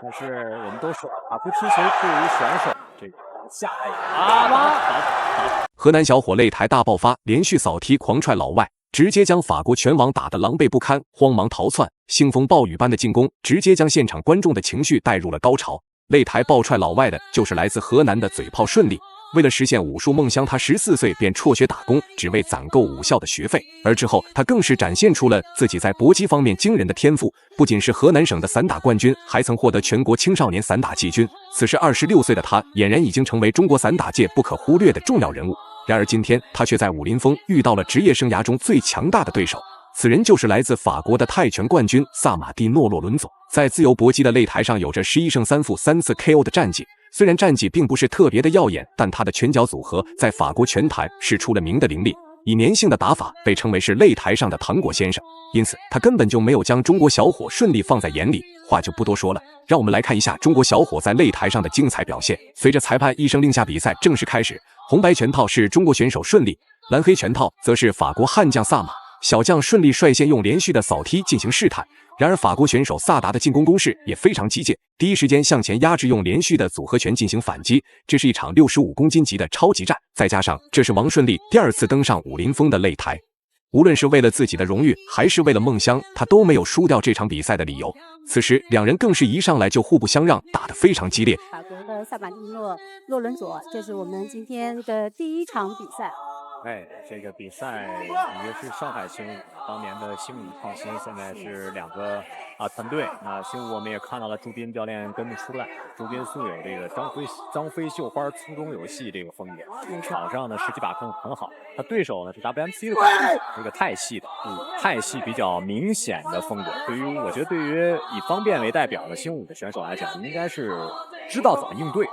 但是我们都说啊，不踢球对于选手这个下来河南小伙擂台大爆发，连续扫踢狂踹老外，直接将法国全网打得狼狈不堪，慌忙逃窜，腥风暴雨般的进攻，直接将现场观众的情绪带入了高潮。擂台爆踹老外的就是来自河南的嘴炮顺利。为了实现武术梦想，他14岁便辍学打工，只为攒够武校的学费。而之后，他更是展现出了自己在搏击方面惊人的天赋，不仅是河南省的散打冠军，还曾获得全国青少年散打季军。此时26岁的他，俨然已经成为中国散打界不可忽略的重要人物。然而今天，他却在武林风遇到了职业生涯中最强大的对手。此人就是来自法国的泰拳冠军萨马蒂诺·洛伦佐，在自由搏击的擂台上有着11胜3负3次 KO 的战绩。虽然战绩并不是特别的耀眼，但他的拳脚组合在法国拳坛是出了名的凌厉，以粘性的打法被称为是擂台上的糖果先生。因此，他根本就没有将中国小伙顺利放在眼里。话就不多说了，让我们来看一下中国小伙在擂台上的精彩表现。随着裁判一声令下，比赛正式开始。红白拳套是中国选手顺利，蓝黑拳套则是法国悍将萨马。小将顺利率先用连续的扫踢进行试探，然而法国选手萨达的进攻攻势也非常激进，第一时间向前压制，用连续的组合拳进行反击。这是一场65公斤级的超级战，再加上这是王顺利第2次登上武林风的擂台，无论是为了自己的荣誉，还是为了梦想，他都没有输掉这场比赛的理由。此时两人更是一上来就互不相让，打得非常激烈。法国的萨马蒂诺·洛伦佐，这是我们今天的第1场比赛。这个比赛也是上海新武当年的新武创新，现在是2个团队。那新武我们也看到了朱斌教练跟不出来，朱斌素有这个张飞绣花粗中有细这个风格，场上呢实际把控很好。他对手呢是 WMC 的这个泰系的，泰系比较明显的风格。我觉得对于以方便为代表的新武的选手来讲，应该是知道怎么应对。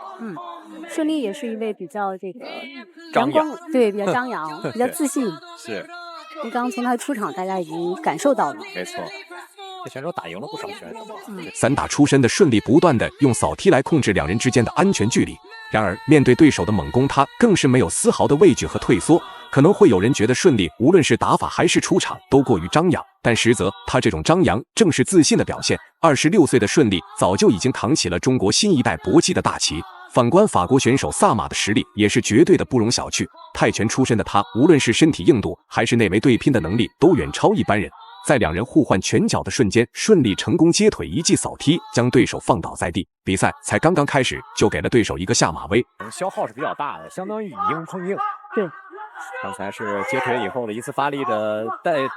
顺利也是一位比较这个张扬，对，比较张扬，比较自信。是，刚从他出场，大家已经感受到了。没错，这选手打赢了不少选手。散打出身的顺利不断的用扫踢来控制两人之间的安全距离。然而面对对手的猛攻，他更是没有丝毫的畏惧和退缩。可能会有人觉得顺利无论是打法还是出场都过于张扬，但实则他这种张扬正是自信的表现。26岁的顺利早就已经扛起了中国新一代搏击的大旗。反观法国选手萨马的实力也是绝对的不容小觑，泰拳出身的他，无论是身体硬度还是内围对拼的能力，都远超一般人。在两人互换拳脚的瞬间，顺利成功接腿一记扫踢，将对手放倒在地。比赛才刚刚开始，就给了对手一个下马威，消耗是比较大的，相当于以硬碰硬。对，刚才是接腿以后的一次发力的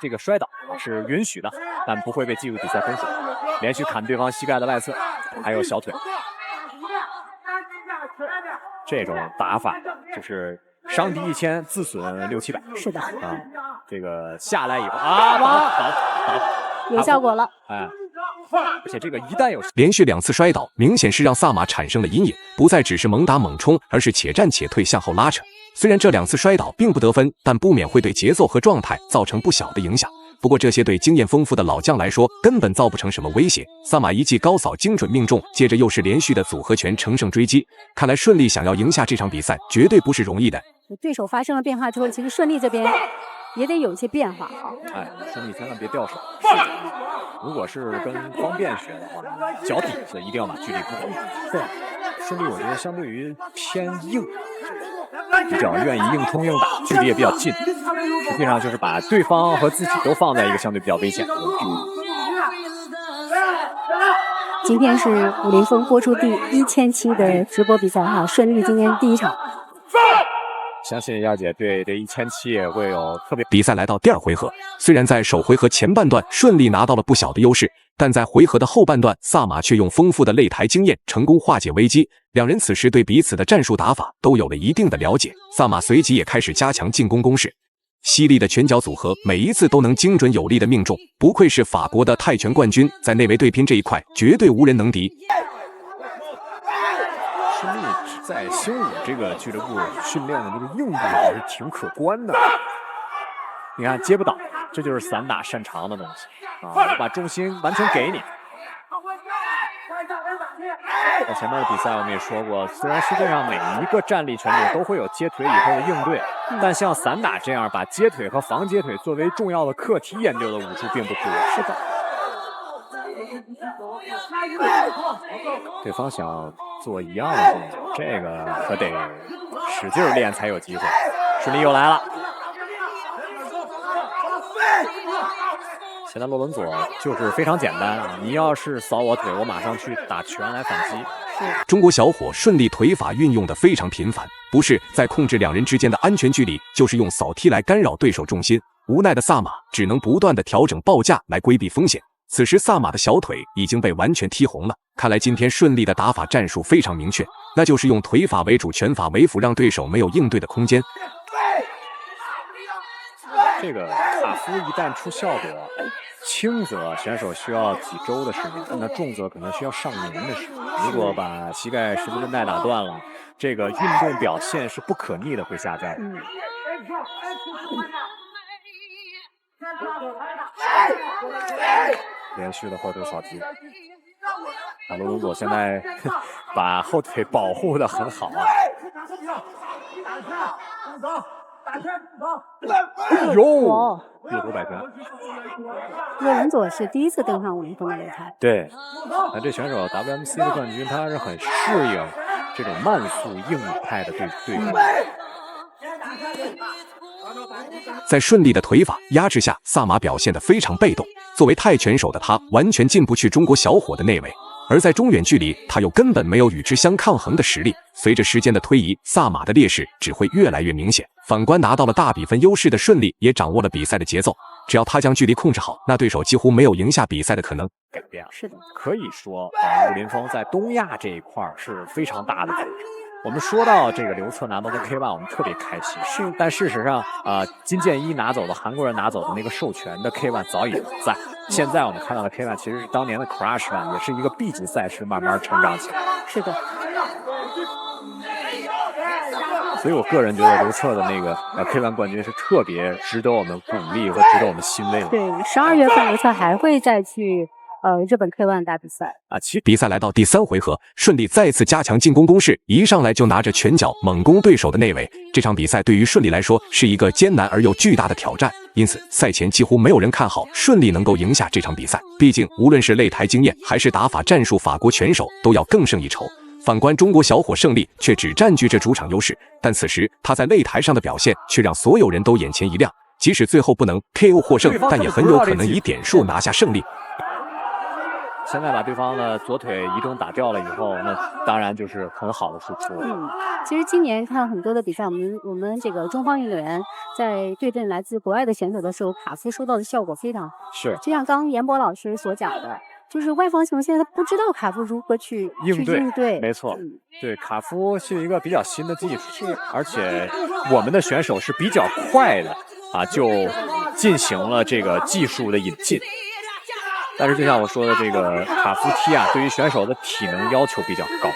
这个摔倒是允许的，但不会被记入比赛分数。连续砍对方膝盖的外侧，还有小腿。这种打法就是伤敌1000，自损600-700。是的这个下来以后有效果了。而且这个一旦有连续2次摔倒，明显是让萨马产生了阴影，不再只是猛打猛冲，而是且战且退，向后拉扯。虽然这2次摔倒并不得分，但不免会对节奏和状态造成不小的影响。不过这些对经验丰富的老将来说，根本造不成什么威胁。萨马一记高扫精准命中，接着又是连续的组合拳乘胜追击。看来顺利想要赢下这场比赛，绝对不是容易的。对手发生了变化之后，其实顺利这边也得有一些变化。顺利千万别掉手。如果是跟方便学的话，脚底子一定要把距离控制。对，顺利我觉得相对于偏硬，比较愿意硬冲硬打，距离也比较近。实际上就是把对方和自己都放在一个相对比较危险的距离。今天是武林风播出第1000期的直播比赛顺利今天第1场。相信亚姐对这1000期也会有特别。比赛来到第2回合，虽然在首回合前半段顺利拿到了不小的优势，但在回合的后半段，萨马却用丰富的擂台经验成功化解危机。两人此时对彼此的战术打法都有了一定的了解，萨马随即也开始加强进攻攻势，犀利的拳脚组合每一次都能精准有力的命中，不愧是法国的泰拳冠军，在内围对拼这一块绝对无人能敌。顺利在新武这个俱乐部训练的这个硬度还是挺可观的。你看接不倒，这就是散打擅长的东西我把重心完全给你。在前面的比赛我们也说过，虽然世界上每一个站立拳种都会有接腿以后的应对，但像散打这样把接腿和防接腿作为重要的课题研究的武术并不多。是的。对方想做一样的动作，这个可得使劲练才有机会。顺利又来了，现在洛伦佐就是非常简单啊，你要是扫我腿，我马上去打拳来反击。中国小伙顺利腿法运用的非常频繁，不是在控制两人之间的安全距离，就是用扫踢来干扰对手重心。无奈的萨马只能不断的调整报价来规避风险。此时萨马的小腿已经被完全踢红了，看来今天顺利的打法战术非常明确，那就是用腿法为主，拳法为辅，让对手没有应对的空间。这个卡夫一旦出效果，轻则选手需要几周的时间，那重则可能需要上年的时间。如果把膝盖十字韧带打断了，这个运动表现是不可逆的会下降。连续的后腿扫踢，罗伦佐现在把后腿保护的很好啊。哟，右手摆拳。洛伦佐是第一次登上武林风的擂台。对，那这选手 WMC 的冠军，他是很适应这种慢速硬派的对抗。在顺利的腿法压制下，萨马表现得非常被动。作为泰拳手的他，完全进不去中国小伙的内围，而在中远距离，他又根本没有与之相抗衡的实力。随着时间的推移，萨马的劣势只会越来越明显。反观拿到了大比分优势的顺利，也掌握了比赛的节奏。只要他将距离控制好，那对手几乎没有赢下比赛的可能。改变了，是的，可以说武林风在东亚这一块是非常大的组织。我们说到这个刘策拿到的 K1，我们特别开心。是，但事实上金建一拿走的韩国人拿走的那个授权的 K1 早已不在。现在我们看到的 K1 其实是当年的 Crush One， 也是一个 B 级赛事慢慢成长起来。是的。所以我个人觉得刘策的那个K1 冠军是特别值得我们鼓励和值得我们欣慰的。对，12月份刘策还会再去日本 K1 大比赛啊。比赛来到第3回合，顺利再次加强进攻攻势，一上来就拿着拳脚猛攻对手的内围。这场比赛对于顺利来说是一个艰难而又巨大的挑战，因此赛前几乎没有人看好顺利能够赢下这场比赛。毕竟无论是擂台经验还是打法战术，法国拳手都要更胜一筹。反观中国小伙胜利却只占据着主场优势，但此时他在擂台上的表现却让所有人都眼前一亮。即使最后不能 KO 获胜，但也很有可能以点数拿下胜利。现在把对方的左腿移动打掉了以后，那当然就是很好的输出。其实今年看很多的比赛，我们这个中方运动员在对阵来自国外的选手的时候，卡夫收到的效果非常好。是，就像刚刚严博老师所讲的，就是外方选手现在他不知道卡夫如何去应对。没错，对，卡夫是一个比较新的技术，而且我们的选手是比较快的就进行了这个技术的引进。但是就像我说的，这个卡夫踢对于选手的体能要求比较高。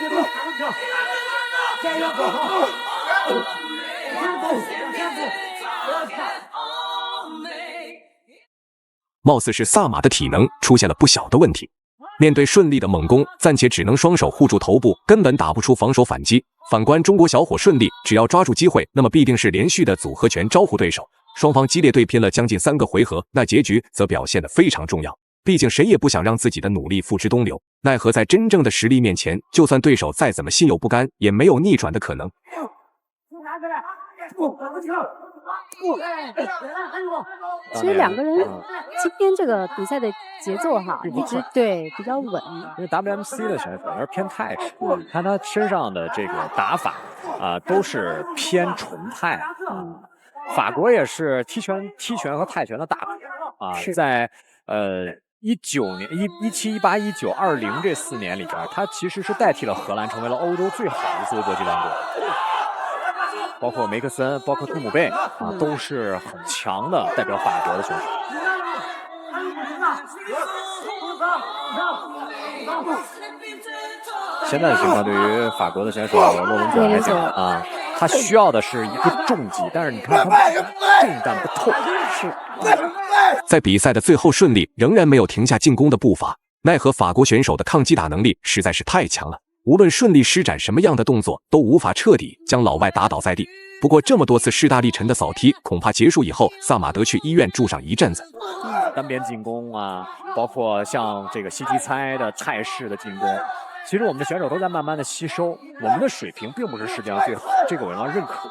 貌似是萨马的体能出现了不小的问题，面对顺利的猛攻，暂且只能双手护住头部，根本打不出防守反击。反观中国小伙顺利，只要抓住机会，那么必定是连续的组合拳招呼对手。双方激烈对拼了将近3个回合，那结局则表现得非常重要。毕竟谁也不想让自己的努力付之东流，奈何在真正的实力面前，就算对手再怎么心有不甘，也没有逆转的可能。其实两个人今天这个比赛的节奏一直比较稳。因为 WMC 的选手而偏泰式，看他身上的这个打法都是偏纯泰法国也是踢拳和泰拳的大国在19年、17、18、19、20这4年里边，他其实是代替了荷兰，成为了欧洲最好的4个国际联国。包括梅克森，包括杜姆贝都是很强的代表法国的选手。现在的情况对于法国的选手洛伦佐来讲他需要的是一个重击，但是你看他重弹不透。在比赛的最后，顺利仍然没有停下进攻的步伐，奈何法国选手的抗击打能力实在是太强了。无论顺利施展什么样的动作，都无法彻底将老外打倒在地。不过这么多次势大力沉的扫踢，恐怕结束以后，萨马德去医院住上一阵子。单边进攻啊，包括像这个西提猜的泰式的进攻，其实我们的选手都在慢慢的吸收，我们的水平并不是世界上最好，这个我要认可。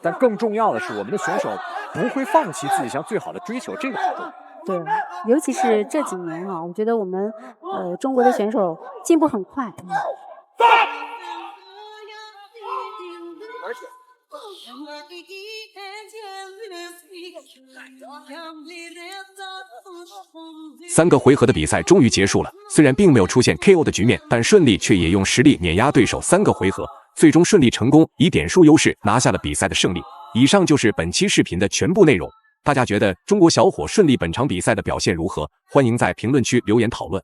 但更重要的是，我们的选手不会放弃自己向最好的追求，这个很重要。对，尤其是这几年啊，我觉得我们中国的选手进步很快。3个回合的比赛终于结束了，虽然并没有出现 KO 的局面，但顺利却也用实力碾压对手3个回合，最终顺利成功，以点数优势拿下了比赛的胜利。以上就是本期视频的全部内容，大家觉得中国小伙顺利本场比赛的表现如何？欢迎在评论区留言讨论。